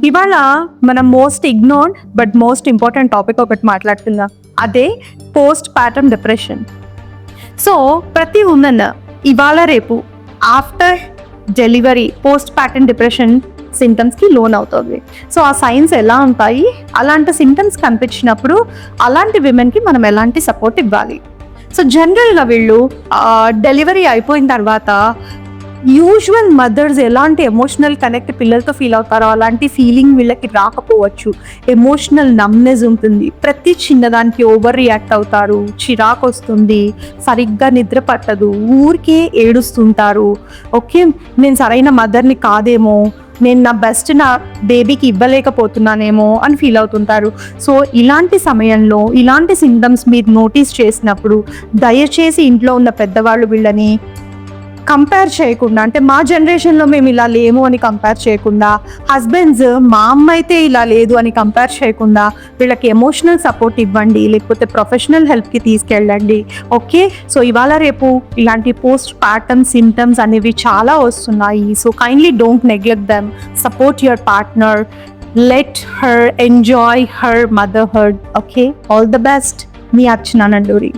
ఇవాళ మనం most ignored but most important topic ఒకటి మాట్లాడుకుందాం. అదే పోస్ట్ పార్టమ్ డిప్రెషన్. సో ప్రతి ఉమెన్ ఇవాళ రేపు after delivery postpartum depression సింటమ్స్కి లోన్ అవుతుంది. సో ఆ సైన్స్ ఎలా ఉంటాయి, అలాంటి సింటమ్స్ కనిపించినప్పుడు అలాంటి విమెన్కి మనం ఎలాంటి సపోర్ట్ ఇవ్వాలి. సో జనరల్గా వీళ్ళు డెలివరీ అయిపోయిన తర్వాత యూజువల్ మదర్స్ ఎలాంటి ఎమోషనల్ కనెక్ట్ పిల్లలతో ఫీల్ అవుతారో అలాంటి ఫీలింగ్ వీళ్ళకి రాకపోవచ్చు. ఎమోషనల్ నమ్నెస్ ఉంటుంది, ప్రతి చిన్నదానికి ఓవర్ రియాక్ట్ అవుతారు, చిరాకు వస్తుంది, సరిగ్గా నిద్ర పట్టదు, ఊరికే ఏడుస్తుంటారు. ఓకే, నేను సరైన మదర్ని కాదేమో, నేను నా బెస్ట్ నా బేబీకి ఇవ్వలేకపోతున్నానేమో అని ఫీల్ అవుతుంటారు. సో ఇలాంటి సమయంలో ఇలాంటి సింటమ్స్ మీరు నోటీస్ చేసినప్పుడు దయచేసి ఇంట్లో ఉన్న పెద్దవాళ్ళు వీళ్ళని కంపేర్ చేయకుండా, అంటే మా జనరేషన్లో మేము ఇలా లేము అని కంపేర్ చేయకుండా, హస్బెండ్స్ మా అమ్మ అయితే ఇలా లేదు అని కంపేర్ చేయకుండా వీళ్ళకి ఎమోషనల్ సపోర్ట్ ఇవ్వండి, లేకపోతే ప్రొఫెషనల్ హెల్ప్కి తీసుకెళ్ళండి. ఓకే, సో ఇవాళ రేపు ఇలాంటి పోస్ట్ పార్టమ్ సింటమ్స్ అనేవి చాలా వస్తున్నాయి. So kindly don't neglect them, support your partner, let her enjoy her motherhood. Okay, all the best. Me Archana Nanduri.